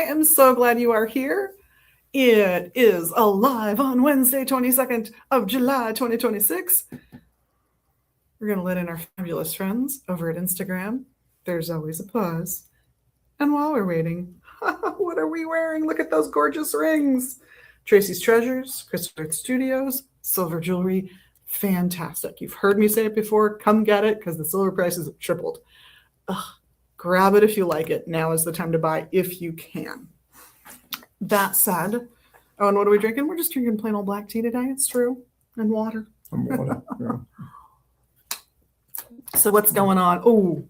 am so glad you are here. It is alive on Wednesday, 22nd of July, 2026. We're going to let in our fabulous friends over at Instagram. There's always a pause. And while we're waiting, what are we wearing? Look at those gorgeous rings. Tracy's Treasures, Christopher Studios, silver jewelry. Fantastic. You've heard me say it before. Come get it because the silver prices have tripled. Grab it if you like it. Now is the time to buy if you can. That said, oh, and what are we drinking? We're just drinking plain old black tea today. It's true. And water. Yeah. So what's going on? Oh,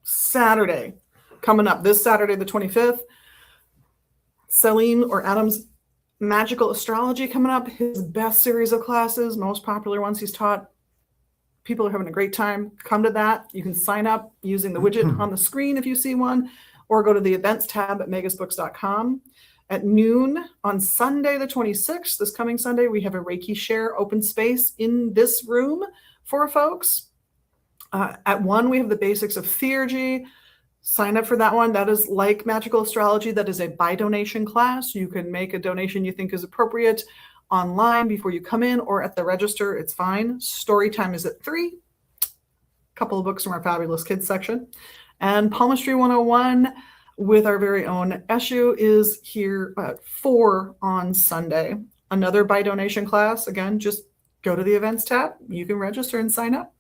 Saturday. Coming up this Saturday, the 25th. Celine or Adam's Magical Astrology coming up. His best series of classes, most popular ones he's taught. People are having a great time. Come to that. You can sign up using the widget on the screen if you see one, or go to the events tab at megasbooks.com. At noon on Sunday, the 26th, this coming Sunday, we have a Reiki Share open space in this room for folks. At 1, we have the basics of theurgy. Sign up for that one. That is like Magical Astrology. That is a by donation class. You can make a donation you think is appropriate online before you come in or at the register. It's fine. Story time is at 3. A couple of books from our fabulous kids section. And Palmistry 101 with our very own Eshu is here at 4 on Sunday. Another by donation class. Again, just go to the events tab. You can register and sign up.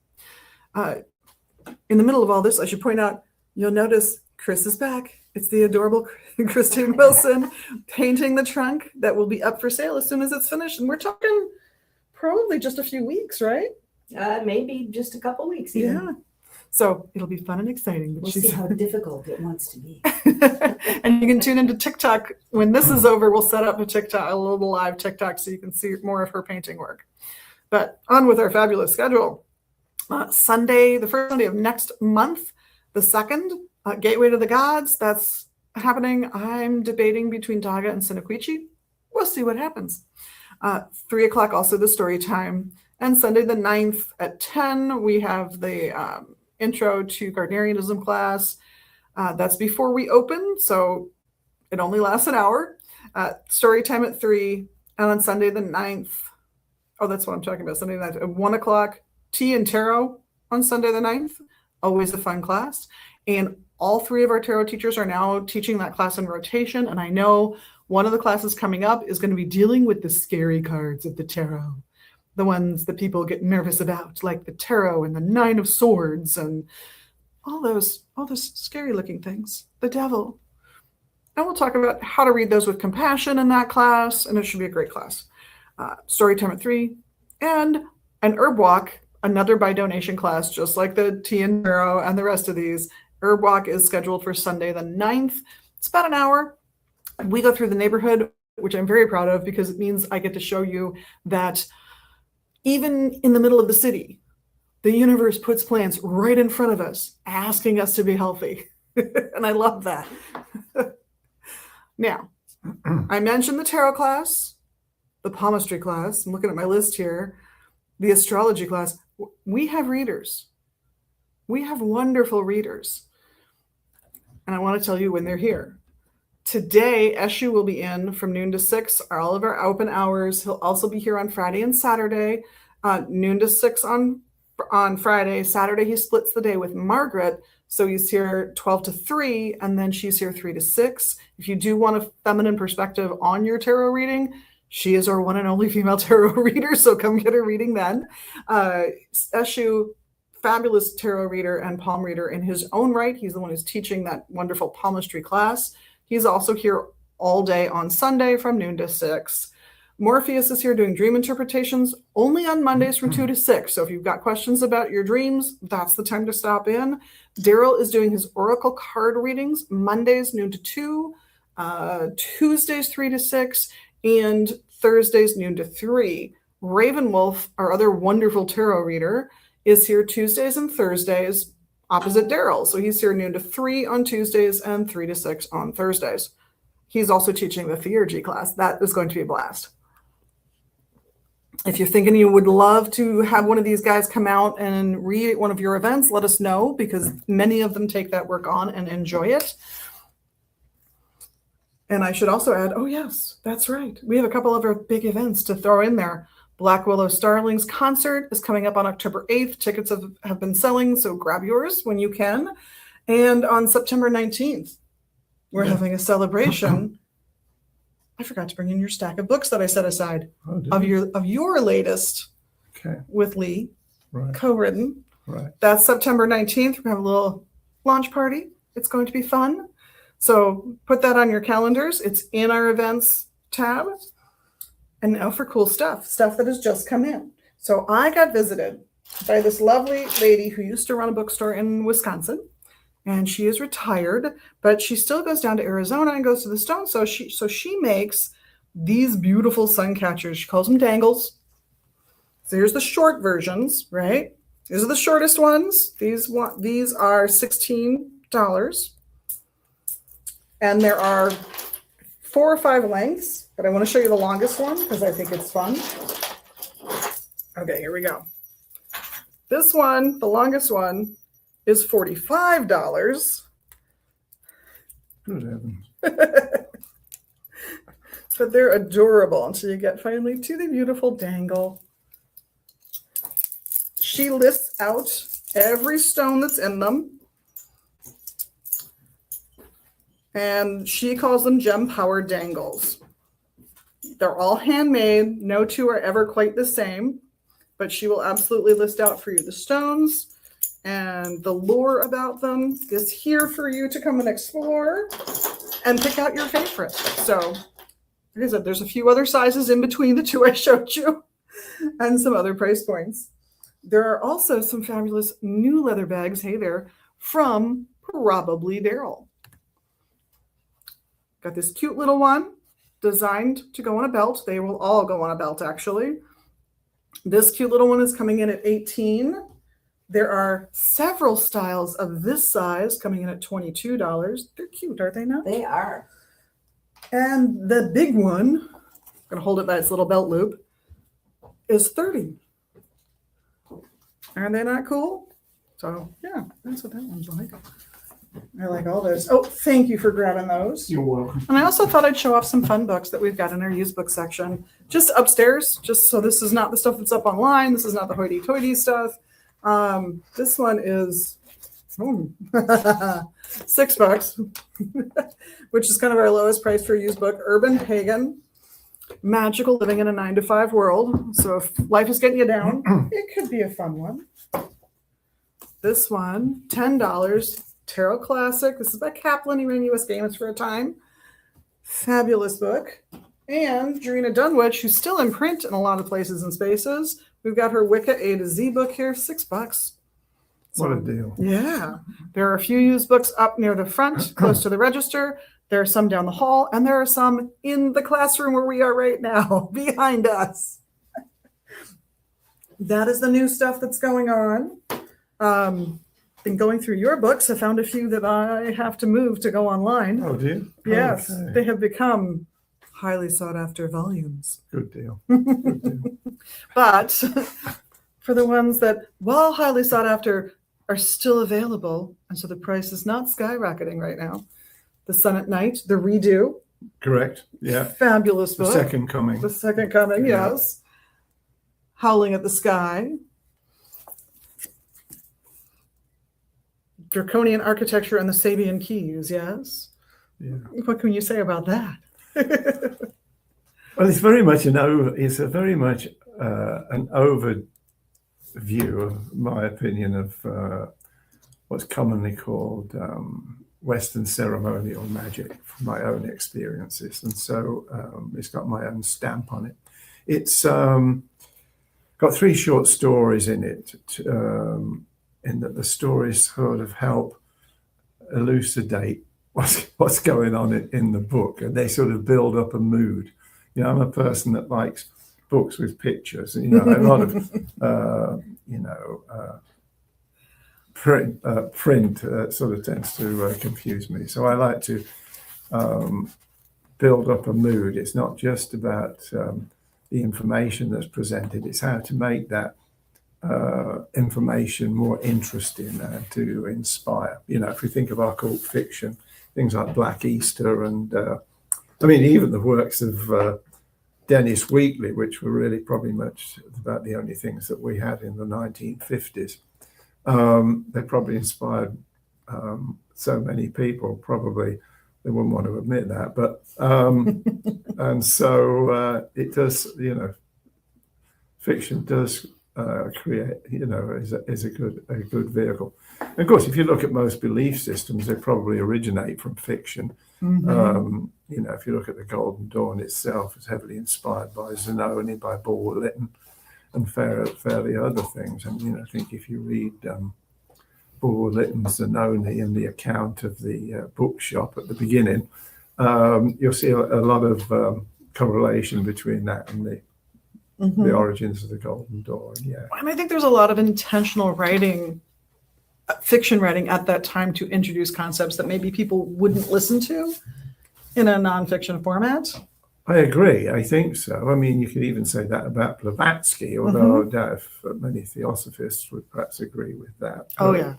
In the middle of all this, I should point out, you'll notice Chris is back. It's the adorable Christine Wilson painting the trunk that will be up for sale as soon as it's finished. And we're talking probably just a few weeks, right? Maybe just a couple weeks. Even. Yeah. So it'll be fun and exciting. We'll see how difficult it wants to be. And you can tune into TikTok. When this is over, we'll set up a little live TikTok so you can see more of her painting work. But on with our fabulous schedule. Sunday, the first Sunday of next month, the 2nd, Gateway to the Gods. That's happening. I'm debating between Daga and Sinaquichi. We'll see what happens. 3 o'clock, also the story time. And Sunday the 9th at 10, we have the intro to Gardnerianism class. That's before we open, so it only lasts an hour. Story time at 3. And on Sunday the 9th, oh, that's what I'm talking about. Sunday the 9th at 1 o'clock, Tea and Tarot on Sunday the 9th. Always a fun class. And all 3 of our tarot teachers are now teaching that class in rotation. And I know one of the classes coming up is going to be dealing with the scary cards of the tarot. The ones that people get nervous about, like the tarot and the 9 of Swords and all those scary looking things. The devil. And we'll talk about how to read those with compassion in that class. And it should be a great class. Story time at 3. And an herb walk. Another by donation class, just like the Tea and Tarot and the rest of these. Herb Walk is scheduled for Sunday the 9th. It's about an hour. We go through the neighborhood, which I'm very proud of because it means I get to show you that even in the middle of the city, the universe puts plants right in front of us, asking us to be healthy. And I love that. Now, I mentioned the tarot class, the palmistry class. I'm looking at my list here. The astrology class. We have readers. We have wonderful readers. And I want to tell you when they're here. Today, Eshu will be in from noon to 6, are all of our open hours. He'll also be here on Friday and Saturday, noon to 6 on Friday. Saturday, he splits the day with Margaret. So he's here 12 to 3, and then she's here 3 to 6. If you do want a feminine perspective on your tarot reading, she is our one and only female tarot reader, so come get her reading then. Eshu, fabulous tarot reader and palm reader in his own right. He's the one who's teaching that wonderful palmistry class. He's also here all day on Sunday from noon to 6. Morpheus is here doing dream interpretations only on Mondays from 2 to 6. So if you've got questions about your dreams, that's the time to stop in. Daryl is doing his oracle card readings Mondays noon to 2, Tuesdays 3 to 6, and Thursdays noon to 3. Ravenwolf, our other wonderful tarot reader, is here Tuesdays and Thursdays opposite Daryl. So he's here noon to 3 on Tuesdays and 3 to 6 on Thursdays. He's also teaching the theurgy class. That is going to be a blast. If you're thinking you would love to have one of these guys come out and read one of your events, let us know, because many of them take that work on and enjoy it. And I should also add, oh yes, that's right. We have a couple of our big events to throw in there. Black Willow Starlings concert is coming up on October 8th. Tickets have been selling, so grab yours when you can. And on September 19th, we're having a celebration. I forgot to bring in your stack of books that I set aside of your latest with Lee, co-written. Right. That's September 19th. We're going to have a little launch party. It's going to be fun. So put that on your calendars. It's in our events tab. And now for cool stuff that has just come in. So I got visited by this lovely lady who used to run a bookstore in Wisconsin. And she is retired, but she still goes down to Arizona and goes to the Stone. So she makes these beautiful sun catchers. She calls them dangles. So here's the short versions, right? These are the shortest ones. These are $16. And there are 4 or 5 lengths, but I want to show you the longest one because I think it's fun. Okay, here we go. This one, the longest one, is $45. Good heavens. But they're adorable until you get finally to the beautiful dangle. She lists out every stone that's in them. And she calls them gem powered dangles. They're all handmade. No two are ever quite the same, but she will absolutely list out for you the stones. And the lore about them is here for you to come and explore and pick out your favorite. So, like I said, there's a few other sizes in between the two I showed you and some other price points. There are also some fabulous new leather bags, hey there, from Probably Daryl. Got this cute little one designed to go on a belt. They will all go on a belt, actually. This cute little one is coming in at $18. There are several styles of this size coming in at $22. They're cute, aren't they not? They are. And the big one, I'm going to hold it by its little belt loop, is $30. Aren't they not cool? So, yeah, that's what that one's like. I like all those. Oh, thank you for grabbing those. You're welcome. And I also thought I'd show off some fun books that we've got in our used book section, just upstairs, just so this is not the stuff that's up online. This is not the hoity-toity stuff. This one is $6, which is kind of our lowest price for a used book. Urban Pagan, Magical Living in a 9-to-5 World. So if life is getting you down, it could be a fun one. This one, $10. Tarot Classic. This is by Kaplan. He ran U.S. Games for a time. Fabulous book. And Jarena Dunwich, who's still in print in a lot of places and spaces. We've got her Wicca A to Z book here, $6. What a deal. Yeah. There are a few used books up near the front, close to the register. There are some down the hall, and there are some in the classroom where we are right now, behind us. That is the new stuff that's going on. Been going through your books. I found a few that I have to move to go online. Oh, do you? Yes, Okay. They have become highly sought after volumes. Good deal. Good deal. But for the ones that, while highly sought after, are still available, and so the price is not skyrocketing right now. The Sun at Night, the redo. Correct. Yeah. Fabulous The book. second coming. The Second Coming, Yeah. yes. Howling at the Sky. Draconian Architecture and the Sabian Keys, yes. Yeah. What can you say about that? Well, it's very much an overview of my opinion of what's commonly called Western ceremonial magic from my own experiences. And so it's got my own stamp on it. It's got 3 short stories in it, in that the stories sort of help elucidate what's going on in the book, and they sort of build up a mood. You know, I'm a person that likes books with pictures. You know, a lot of print sort of tends to confuse me. So I like to build up a mood. It's not just about the information that's presented; it's how to make that information more interesting and to inspire. You know, if we think of occult fiction, things like Black Easter and I mean, even the works of Dennis Wheatley, which were really probably much about the only things that we had in the 1950s, they probably inspired so many people. Probably they wouldn't want to admit that, but and so it does, fiction does create, is a good vehicle. And of course, if you look at most belief systems, they probably originate from fiction. If you look at the Golden Dawn itself, it's heavily inspired by Zanoni, by Bulwer Lytton, and fairly other things. And I think if you read Bulwer Lytton's Zanoni and the account of the bookshop at the beginning, you'll see a lot of correlation between that and the origins of the Golden Dawn. Yeah, and I think there's a lot of intentional writing, fiction writing at that time to introduce concepts that maybe people wouldn't listen to in a nonfiction format. I agree. I think so. I mean, you could even say that about Blavatsky, although I doubt if many theosophists would perhaps agree with that. Oh, yeah.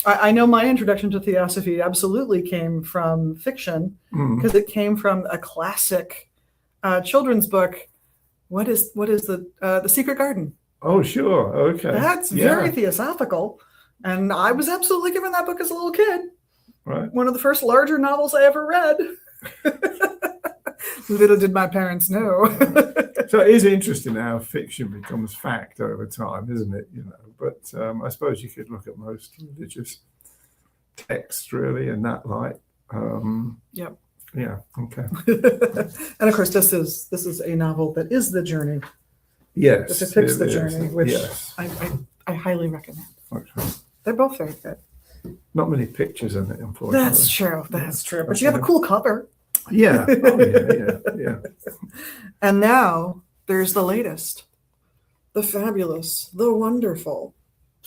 I know my introduction to theosophy absolutely came from fiction, because it came from a classic children's book. What is the Secret Garden? Oh, sure. Okay. That's very theosophical. And I was absolutely given that book as a little kid. Right. One of the first larger novels I ever read. Little did my parents know. So it is interesting how fiction becomes fact over time, isn't it? But I suppose you could look at most religious texts really in that light. Yep. Yeah. Okay. And of course, this is a novel that is the journey. Yes. It depicts the journey, which yes. I highly recommend. Okay. They're both very good. Not many pictures in it, unfortunately. That's true. That's true. But you have a cool cover. Yeah. Oh, yeah. And now there's the latest, the fabulous, the wonderful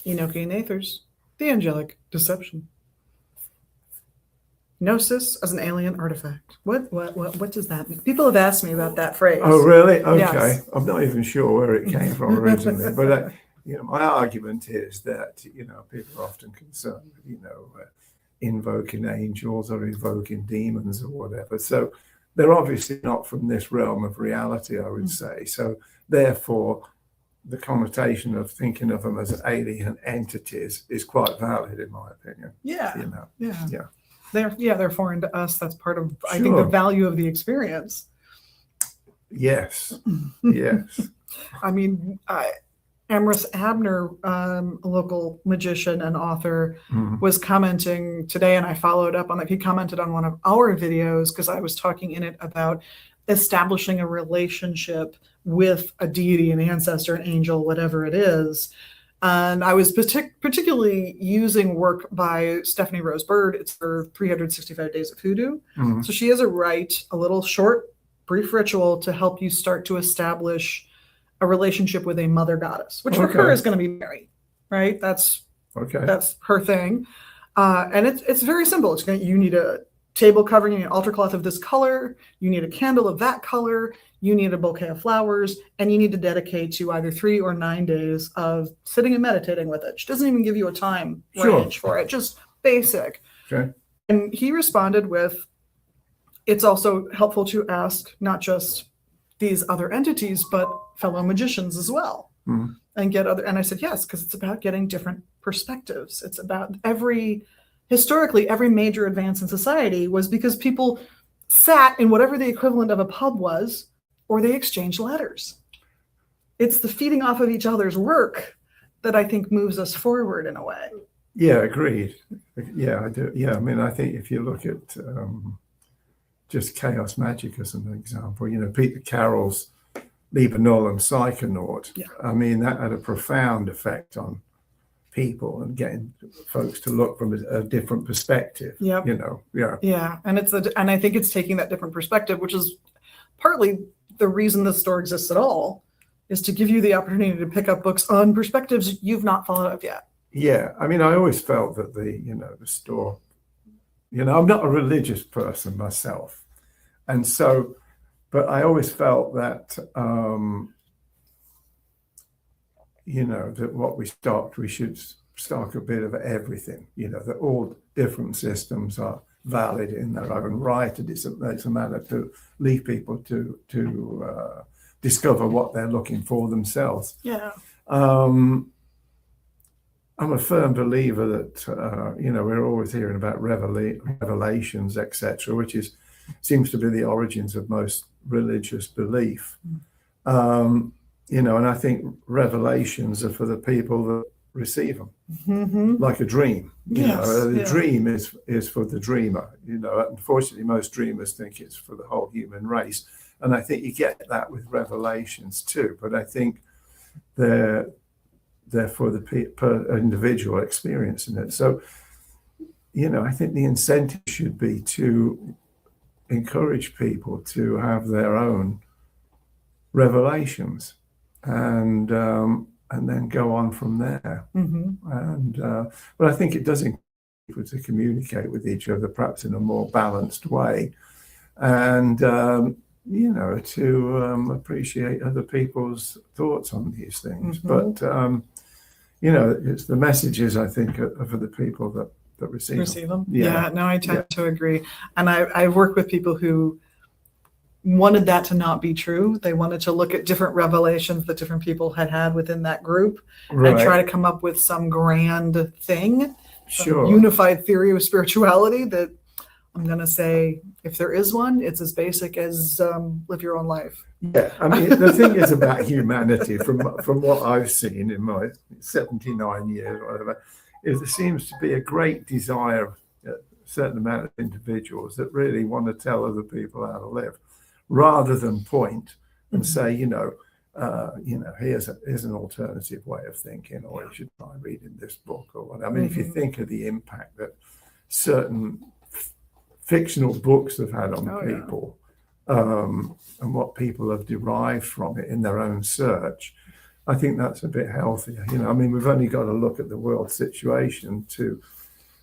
Enochi Nather's The Angelic Deception. Gnosis as an alien artifact. What does that mean? People have asked me about that phrase. Oh, really? Okay. Yes. I'm not even sure where it came from originally, but my argument is that people are often concerned with invoking angels or invoking demons or whatever. So they're obviously not from this realm of reality, I would say. So therefore, the connotation of thinking of them as alien entities is quite valid, in my opinion. Yeah. Yeah. They're foreign to us. That's part of, Sure. I think, the value of the experience. Yes. Yes. I mean, Amrys Abner, a local magician and author, was commenting today, and I followed up on that. He commented on one of our videos because I was talking in it about establishing a relationship with a deity, an ancestor, an angel, whatever it is. And I was particularly using work by Stephanie Rose Bird. It's her 365 Days of Hoodoo. So she has a little short, brief ritual to help you start to establish a relationship with a mother goddess, which for her is going to be Mary, right? That's her thing. And it's very simple. You need a table covering, you need an altar cloth of this color, you need a candle of that color, you need a bouquet of flowers, and you need to dedicate to either 3 or 9 days of sitting and meditating with it. She doesn't even give you a time range for it, just basic. Okay. And he responded with, it's also helpful to ask not just these other entities, but fellow magicians as well. And I said, yes, because it's about getting different perspectives. It's about historically, every major advance in society was because people sat in whatever the equivalent of a pub was, or they exchanged letters. It's the feeding off of each other's work that I think moves us forward in a way. Yeah, agreed. Yeah, I do. Yeah, I mean, I think if you look at just chaos magic as an example, Peter Carroll's Liber Null Psychonaut. Yeah. I mean, that had a profound effect on people and getting folks to look from a different perspective. Yeah. Yeah. And I think it's taking that different perspective, which is partly the reason the store exists at all, is to give you the opportunity to pick up books on perspectives you've not thought of yet. Yeah. I mean, I always felt that the store, I'm not a religious person myself. And so, but I always felt that, that what we should stock a bit of everything, that all different systems are valid in their own right, and it's a matter to leave people to discover what they're looking for themselves. Yeah. I'm a firm believer that we're always hearing about revelations, etc., which seems to be the origins of most religious belief. And I think revelations are for the people that receive them, like a dream. The dream is for the dreamer. Unfortunately, most dreamers think it's for the whole human race, and I think you get that with revelations too. But I think they're for the individual experiencing it. So, I think the incentive should be to encourage people to have their own revelations, and then go on from there. But I think it does encourage people to communicate with each other, perhaps in a more balanced way, and to appreciate other people's thoughts on these things. But it's the messages, I think, are for the people that receive them. Yeah, no, I tend to agree. And I've worked with people who wanted that to not be true. They wanted to look at different revelations that different people had within that group and try to come up with some grand thing, some unified theory of spirituality that I'm going to say, if there is one, it's as basic as live your own life. Yeah, I mean, the thing is about humanity, from what I've seen in my 79 years, or whatever, is there seems to be a great desire, a certain amount of individuals that really want to tell other people how to live, rather than point and say, here's an alternative way of thinking, or you should try reading this book or whatever. I mean, if you think of the impact that certain fictional books have had on people, and what people have derived from it in their own search, I think that's a bit healthier. I mean, we've only got to look at the world situation to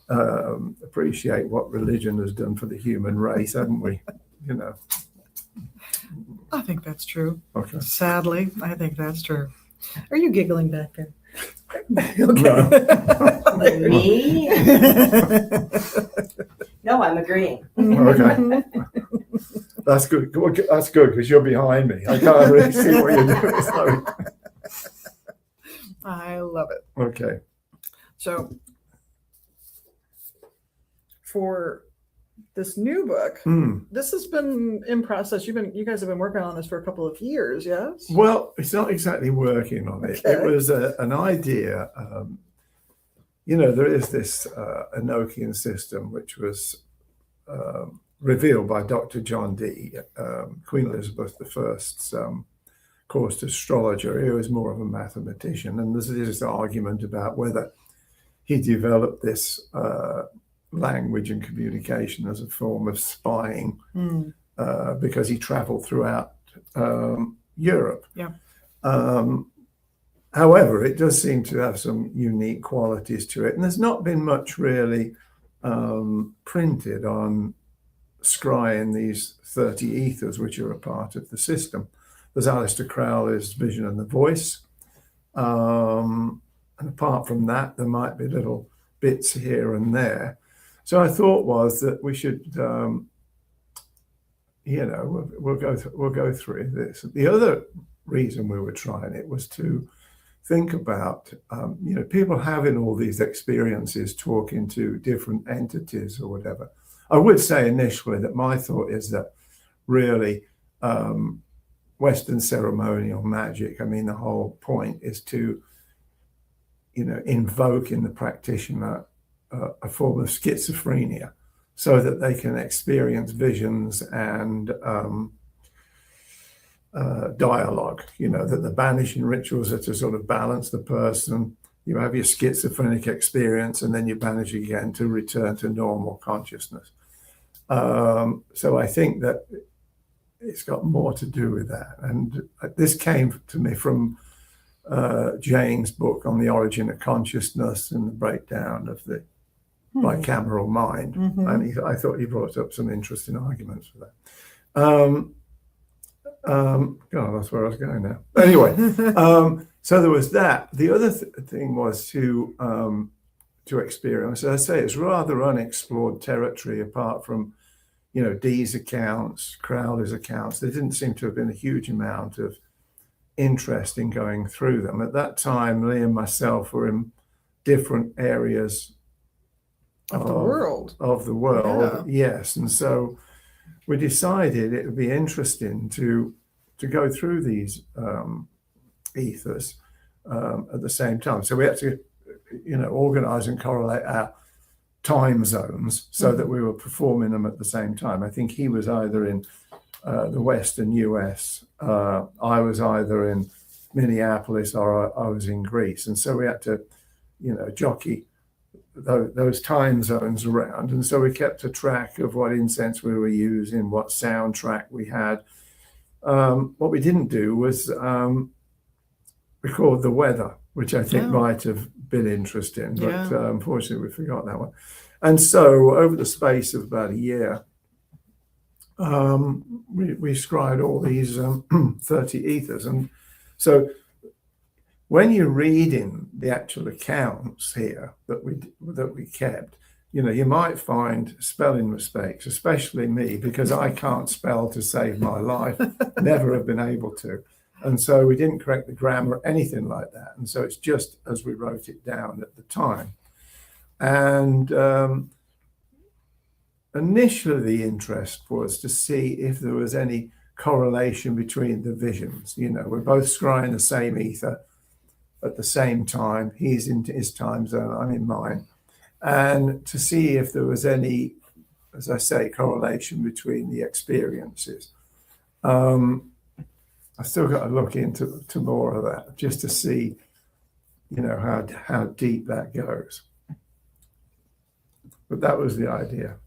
appreciate what religion has done for the human race, haven't we? I think that's true. Okay. Sadly, I think that's true. Are you giggling back there? Okay. Me? No, I'm agreeing. Okay. That's good. That's good, because you're behind me. I can't really see what you're doing. So. I love it. Okay. So for this new book, this has been in process. You guys have been working on this for a couple of years, yes? Well, it's not exactly working on it. Okay. It was an idea. There is this Enochian system, which was revealed by Dr. John Dee, Queen Elizabeth I's course astrologer. He was more of a mathematician, and there's this argument about whether he developed this language and communication as a form of spying, because he traveled throughout Europe. Yeah. However, it does seem to have some unique qualities to it, and there's not been much really printed on scrying these 30 ethers, which are a part of the system. There's Aleister Crowley's Vision and the Voice, and apart from that, there might be little bits here and there. So I thought was that we should, we'll go through this. The other reason we were trying it was to think about, people having all these experiences, talking to different entities or whatever. I would say initially that my thought is that really Western ceremonial magic, I mean, the whole point is to, invoke in the practitioner a form of schizophrenia so that they can experience visions and dialogue, that the banishing rituals are to sort of balance the person. You have your schizophrenic experience and then you banish again to return to normal consciousness. So I think that it's got more to do with that. And this came to me from Jane's book on the origin of consciousness and the breakdown of the bicameral mind. And I thought he brought up some interesting arguments for that. God, that's where I was going now. Anyway, so there was that. The other thing was to to experience. As I say, it's rather unexplored territory apart from, Dee's accounts, Crowley's accounts. There didn't seem to have been a huge amount of interest in going through them. At that time, Lee and myself were in different areas Of the world. Of the world, yes. And so we decided it would be interesting to go through these ethers at the same time. So we had to, organize and correlate our time zones so that we were performing them at the same time. I think he was either in the Western US, I was either in Minneapolis or I was in Greece. And so we had to, jockey those time zones around. And so we kept a track of what incense we were using, what soundtrack we had. What we didn't do was record the weather, which I think might have been interesting, but unfortunately we forgot that one. And so over the space of about a year, we scried all these 30 ethers. And so when you're reading the actual accounts here that we kept, you might find spelling mistakes, especially me, because I can't spell to save my life, never have been able to. And so we didn't correct the grammar, anything like that. And so it's just as we wrote it down at the time. And initially the interest was to see if there was any correlation between the visions. We're both scrying the same ether at the same time. He's in his time zone, I'm in mine. And to see if there was any, as I say, correlation between the experiences. I still got to look into more of that just to see, how deep that goes. But that was the idea.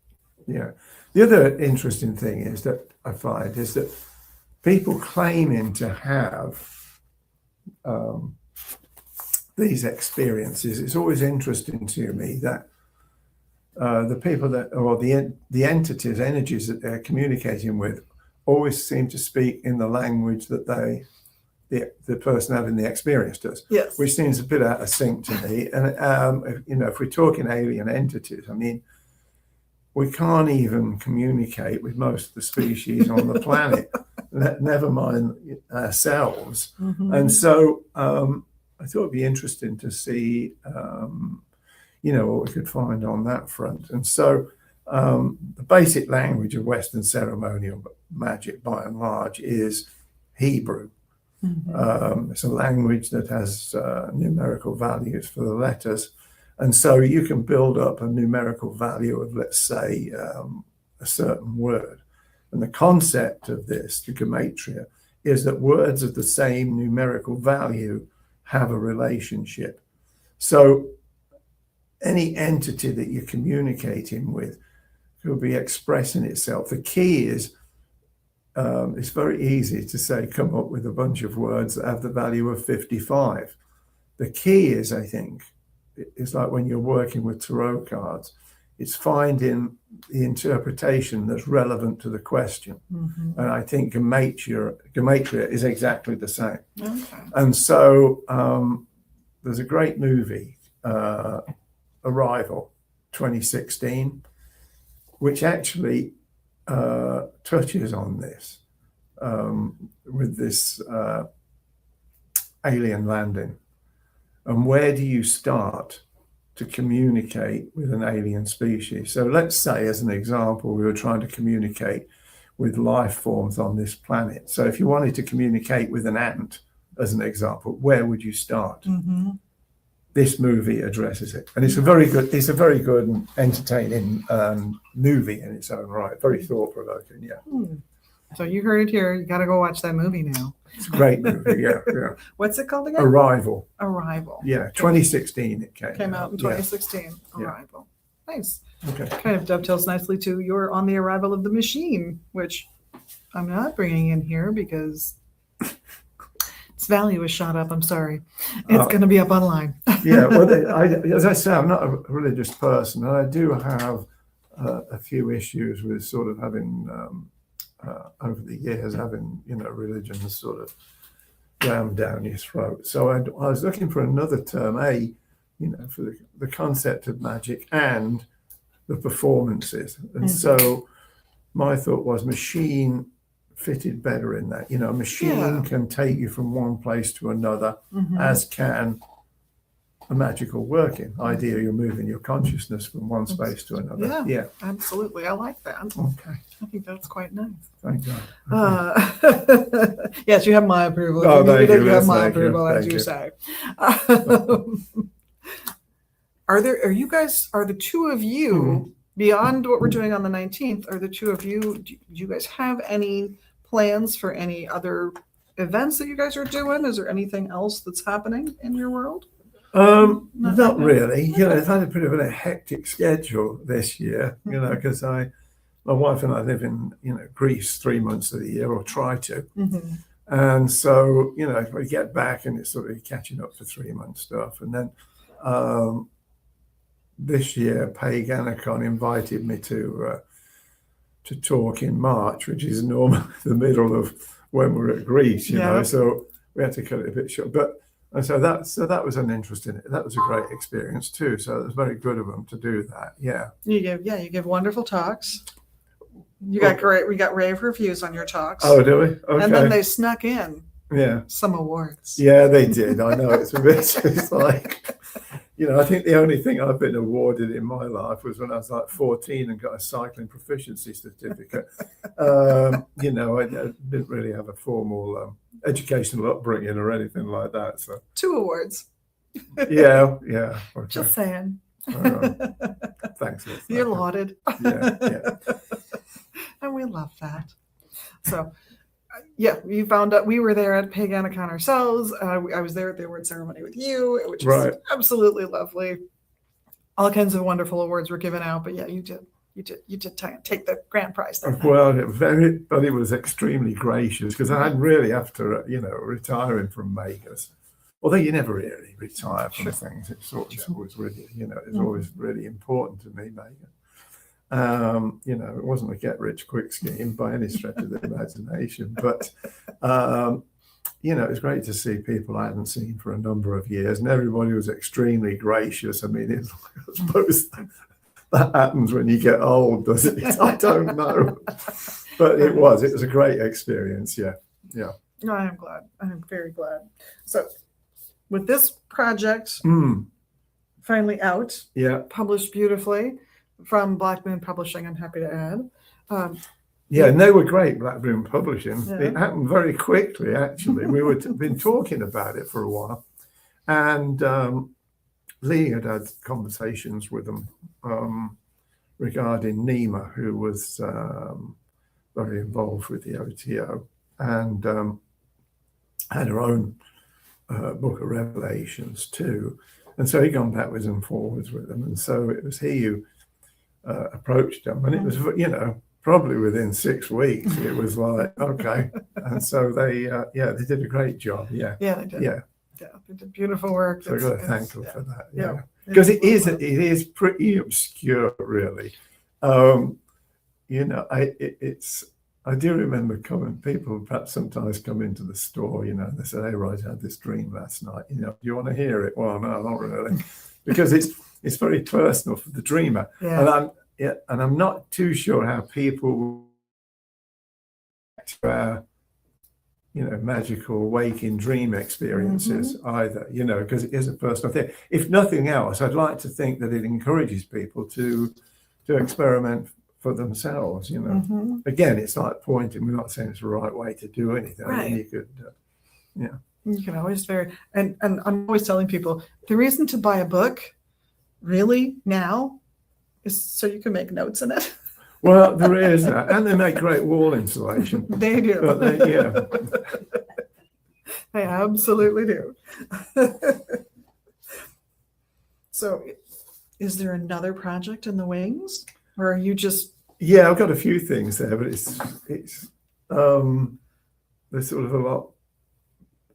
Yeah. The other interesting thing is that I find is that people claiming to have these experiences, it's always interesting to me that the people that, or the entities, energies that they're communicating with, always seem to speak in the language that the person having the experience does. Yes. Which seems a bit out of sync to me. And if we're talking alien entities, I mean, we can't even communicate with most of the species on the planet, never mind ourselves. Mm-hmm. And so I thought it'd be interesting to see, what we could find on that front. And so the basic language of Western ceremonial magic, by and large, is Hebrew. Mm-hmm. It's a language that has numerical values for the letters. And so you can build up a numerical value of, let's say, a certain word. And the concept of this, the gematria, is that words of the same numerical value have a relationship. So any entity that you're communicating with will be expressing itself. The key is, it's very easy to say, come up with a bunch of words that have the value of 55. The key is, I think, it's like when you're working with tarot cards, it's finding the interpretation that's relevant to the question. Mm-hmm. And I think gematria is exactly the same. Okay. And so there's a great movie, Arrival, 2016, which actually touches on this with this alien landing. And where do you start to communicate with an alien species? So let's say, as an example, we were trying to communicate with life forms on this planet. So if you wanted to communicate with an ant, as an example, where would you start? Mm-hmm. This movie addresses it, and it's a very good and entertaining movie in its own right. Very thought-provoking, yeah. So you heard it here. You got to go watch that movie now. It's a great movie, yeah. What's it called again? Arrival. Yeah, 2016 it came out in 2016. Yeah. Arrival. Nice. Okay. Kind of dovetails nicely to your On the Arrival of the Machine, which I'm not bringing in here because its value is shot up. I'm sorry. It's going to be up online. Yeah, well, as I say, I'm not a religious person, and I do have a few issues with sort of having, over the years, having, religion sort of rammed down your throat. So I was looking for another term, for the concept of magic and the performances. And so my thought was machine fitted better in that. A machine can take you from one place to another, as can a magical working. Ideally, you're moving your consciousness from one space to another. Yeah, absolutely. I like that. Okay. I think that's quite nice. Thank God. Yes, you have my approval. Oh, If you thank need it, you. you have Yes, my thank you. approval, as Thank you you. say. Are the two of you, beyond what we're doing on the 19th, are the two of you, do you guys have any plans for any other events that you guys are doing? Is there anything else that's happening in your world? Not really. I've had a bit of a hectic schedule this year, because my wife and I live in, Greece 3 months of the year, or try to. And so, if we get back and it's sort of catching up for 3 months stuff. And then this year, Paganicon invited me to talk in March, which is normally the middle of when we're at Greece, know. So we had to cut it a bit short. And so that was an interesting. That was a great experience too. So it was very good of them to do that. Yeah. You give wonderful talks. We got rave reviews on your talks. Oh, do we? Okay. And then they snuck in Yeah. some awards. Yeah, they did. I know it's a bit. It's like, I think the only thing I've been awarded in my life was when I was like 14 and got a cycling proficiency certificate. I didn't really have a formal educational upbringing or anything like that. So 2 awards. yeah. Okay. Just saying. Thanks. You're lauded. Yeah. And we love that. So, we found out we were there at Paganicon ourselves. I was there at the award ceremony with you, which was absolutely lovely. All kinds of wonderful awards were given out, but you did take the grand prize. Well, everybody was extremely gracious because I had really, after retiring from Vegas, although you never really retire from things, it's always really, it's always really important to me, Vegas. It wasn't a get rich quick scheme by any stretch of the imagination, but it was great to see people I hadn't seen for a number of years, and everybody was extremely gracious. I mean, I suppose that happens when you get old, does it? I don't know, but it was a great experience. Yeah. No, I'm glad. I'm very glad. So, with this project finally out, published beautifully. From Black Moon Publishing, I'm happy to add. And they were great, Black Moon Publishing. It happened very quickly, actually. We been talking about it for a while. And Lee had conversations with them regarding Nima, who was very involved with the OTO, and had her own book of Revelations too. And so he'd gone backwards and forwards with them. And so it was he who approached them, and it was probably within 6 weeks it was like okay, and so they did a great job. They did. They did beautiful work. So I got to thank them for that. Because it is pretty obscure, really. I do remember people perhaps sometimes come into the store, and they say, "Hey, Roy, I had this dream last night. Do you want to hear it?" Well, no, not really, because it's very personal for the dreamer, and I'm not too sure how people magical waking dream experiences either, because it is a personal thing. If nothing else, I'd like to think that it encourages people to experiment for themselves. Again, it's like pointing. We're not saying it's the right way to do anything. Right. I mean, you could, You can always vary, and I'm always telling people the reason to buy a book, really now, is so you can make notes in it. Well, there is that, and they make great wall insulation. They do. But they absolutely do. So, is there another project in the wings, or are you just? Yeah, I've got a few things there, but it's there's sort of a lot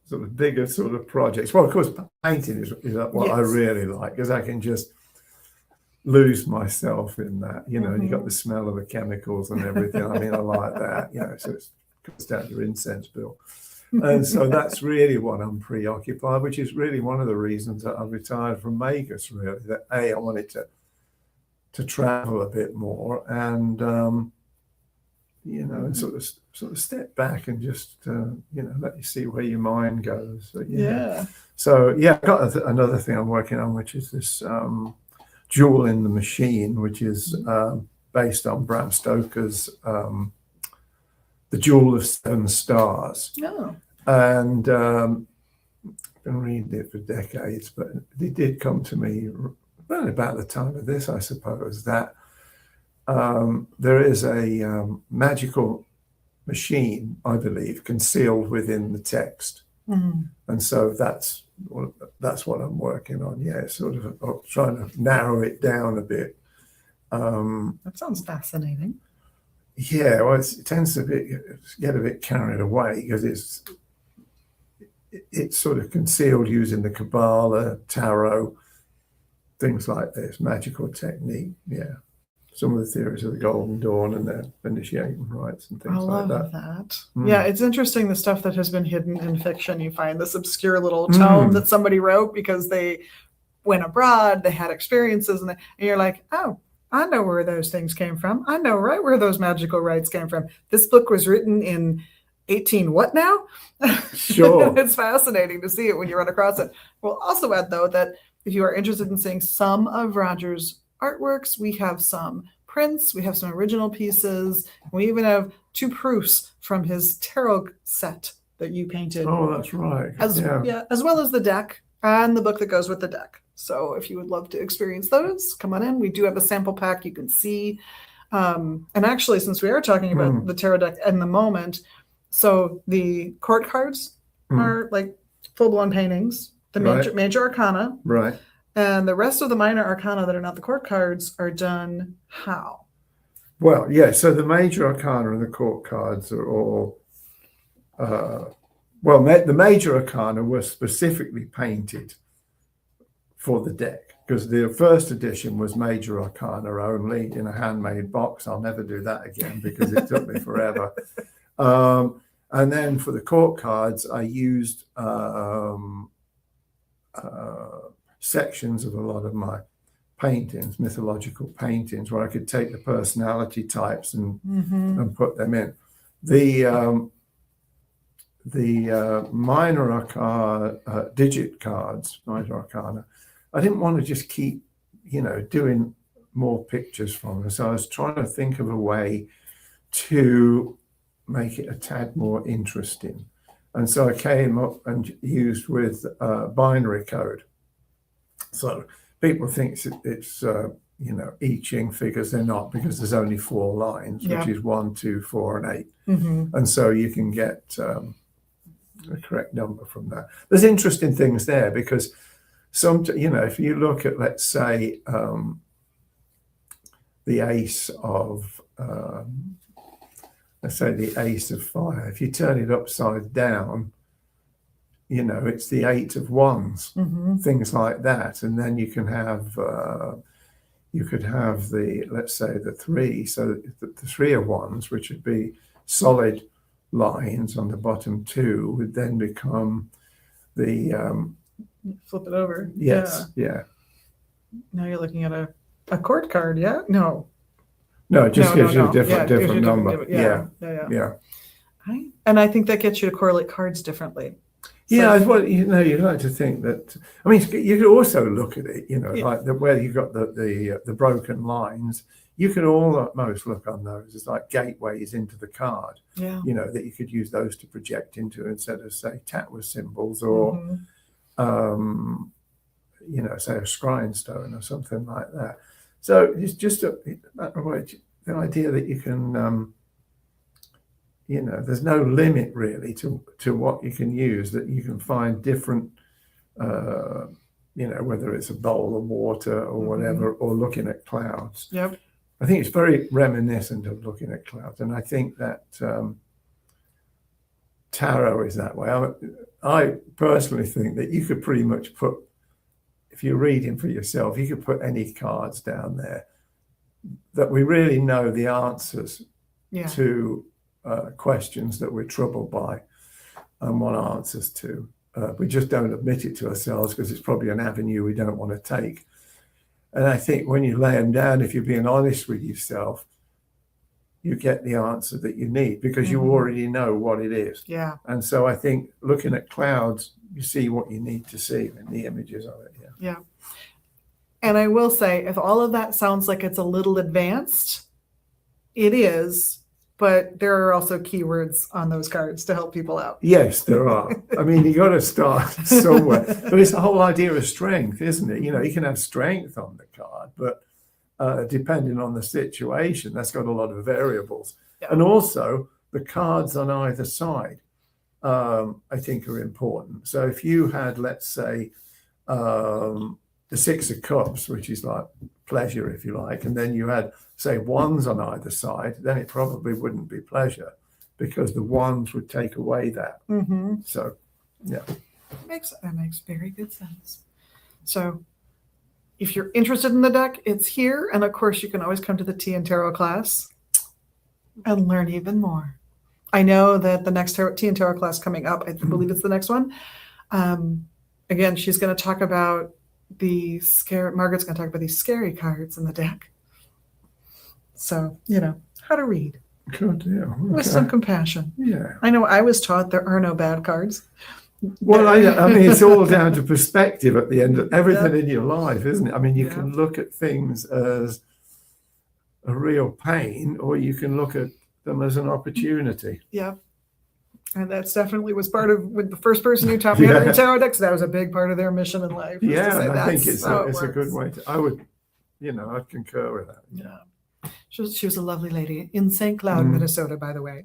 sort of bigger sort of projects. Well, of course, painting is what I really like, because I can just lose myself in that. You got the smell of the chemicals and everything. I mean, I like that. So it goes down your incense bill. And so that's really what I'm preoccupied, which is really one of the reasons that I retired from Vegas, really, that I wanted to travel a bit more and, and sort of step back and just, let you see where your mind goes. So, Yeah. So, I've got another thing I'm working on, which is this Jewel in the Machine, which is based on Bram Stoker's The Jewel of Seven Stars. Oh. And I've been reading it for decades, but it did come to me around about the time of this, I suppose, that there is a magical machine, I believe, concealed within the text. Mhm. And so that's what I'm working on. Yeah, sort of trying to narrow it down a bit. That sounds fascinating. Yeah, well, it tends to get a bit carried away because it's sort of concealed using the Kabbalah, tarot, things like this, magical technique. Yeah, some of the theories of the Golden Dawn and their initiating rites and things I like love that. that. Mm. Yeah, it's interesting the stuff that has been hidden in fiction. You find this obscure little tome that somebody wrote because they went abroad, they had experiences, and you're like, oh, I know where those things came from. I know right where those magical rites came from. This book was written in 18 what now? Sure. It's fascinating to see it when you run across it. We'll also add, though, that if you are interested in seeing some of Roger's artworks, we have some prints, we have some original pieces, we even have 2 proofs from his tarot set that you painted. Oh, that's right. As well as the deck and the book that goes with the deck. So if you would love to experience those, come on in. We do have a sample pack you can see. And actually, since we are talking about the tarot deck in the moment, so the court cards are like full-blown paintings, the major arcana. Right. And the rest of the minor arcana that are not the court cards are done how? Well, yeah, so the major arcana and the court cards are all, the major arcana were specifically painted for the deck because the first edition was major arcana only in a handmade box. I'll never do that again because it took me forever. And then for the court cards, I used sections of a lot of my paintings, mythological paintings, where I could take the personality types and put them in. The minor arcana, digit cards, minor arcana, I didn't want to just keep, doing more pictures from them. So I was trying to think of a way to make it a tad more interesting. And so I came up and used with binary code. So people think it's I Ching figures. They're not, because there's only 4 lines, which is 1, 2, 4, and 8. And so you can get the correct number from that. There's interesting things there because if you look at, let's say, the ace of, the ace of fire, if you turn it upside down, it's the 8 of wands, things like that. And then you can have, you could have let's say the 3. So the 3 of wands, which would be solid lines on the bottom 2, would then become the, flip it over. yes. Yeah. Now you're looking at a court card. Yeah. No, it just gives you a different gives you number. Yeah. And I think that gets you to correlate cards differently. Yeah, well, you'd like to think that. I mean, you could also look at it, like where you got the broken lines. You could almost look on those as like gateways into the card. Yeah. That you could use those to project into instead of, say, Tatwa symbols or, say a scrying stone or something like that. So it's just the idea that you can. There's no limit really to what you can use, that you can find different, whether it's a bowl of water or whatever, or looking at clouds. Yep. I think it's very reminiscent of looking at clouds. And I think that tarot is that way. I personally think that you could pretty much put, if you're reading for yourself, you could put any cards down there that we really know the answers to questions that we're troubled by. and want answers to. We just don't admit it to ourselves because it's probably an avenue we don't want to take. And I think when you lay them down, if you're being honest with yourself, you get the answer that you need because you already know what it is. Yeah. And so I think looking at clouds, you see what you need to see in the images of it. Yeah. And I will say, if all of that sounds like it's a little advanced, it is, but there are also keywords on those cards to help people out. Yes, there are. I mean, you got to start somewhere. But it's the whole idea of strength, isn't it? You know, you can have strength on the card, but depending on the situation, that's got a lot of variables. Yeah. And also, the cards on either side, I think, are important. So if you had, let's say, the Six of Cups, which is like pleasure, if you like, and then you had, say, wands on either side, then it probably wouldn't be pleasure because the wands would take away that. Mm-hmm. So, yeah. That makes very good sense. So if you're interested in the deck, it's here. And of course, you can always come to the Tea and Tarot class and learn even more. I know that the next Tea and Tarot class coming up, I believe it's the next one. Again, she's going to talk about Margaret's going to talk about these scary cards in the deck. So, you know, how to read. Good, yeah. Okay. With some compassion. Yeah. I know I was taught there are no bad cards. Well, I mean, it's all down to perspective at the end of everything in your life, isn't it? I mean, you can look at things as a real pain, or you can look at them as an opportunity. Yeah. And that's definitely was part of with the first person who taught me how to read tarot decks. That was a big part of their mission in life. Yeah, and I think it's a good way to, I'd concur with that. Yeah. She was a lovely lady in St. Cloud, Minnesota, by the way.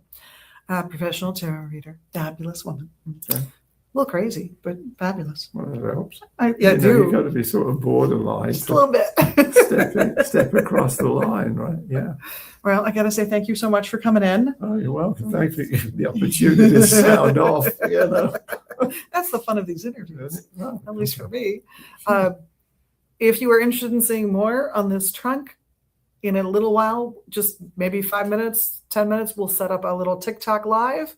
Professional tarot reader. Fabulous woman. Okay. A little crazy, but fabulous. Well, that helps. I do. You've got to be sort of borderline. Just a little bit. step across the line, right? Yeah. Well, I got to say thank you so much for coming in. Oh, you're welcome. Thanks for the opportunity to sound off. You know. That's the fun of these interviews, Oh, at least for me. If you are interested in seeing more on this trunk, in a little while, just maybe 5 minutes, 10 minutes, we'll set up a little TikTok live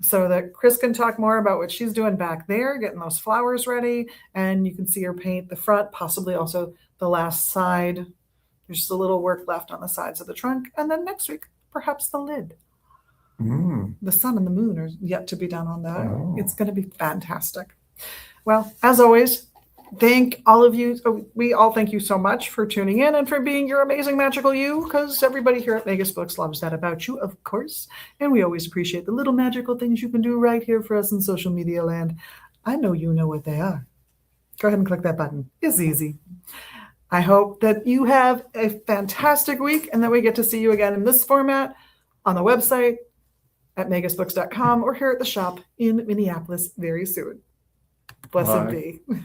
so that Chris can talk more about what she's doing back there, getting those flowers ready, and you can see her paint the front, possibly also the last side. There's just a little work left on the sides of the trunk. And then next week, perhaps the lid. The sun and the moon are yet to be done on that. Oh. It's going to be fantastic. Well, as always, thank all of you. We all thank you so much for tuning in and for being your amazing magical you, because everybody here at Vegas Books loves that about you, of course. And we always appreciate the little magical things you can do right here for us in social media land. I know you know what they are. Go ahead and click that button. It's easy. I hope that you have a fantastic week and that we get to see you again in this format on the website at megasbooks.com or here at the shop in Minneapolis very soon. Blessed be.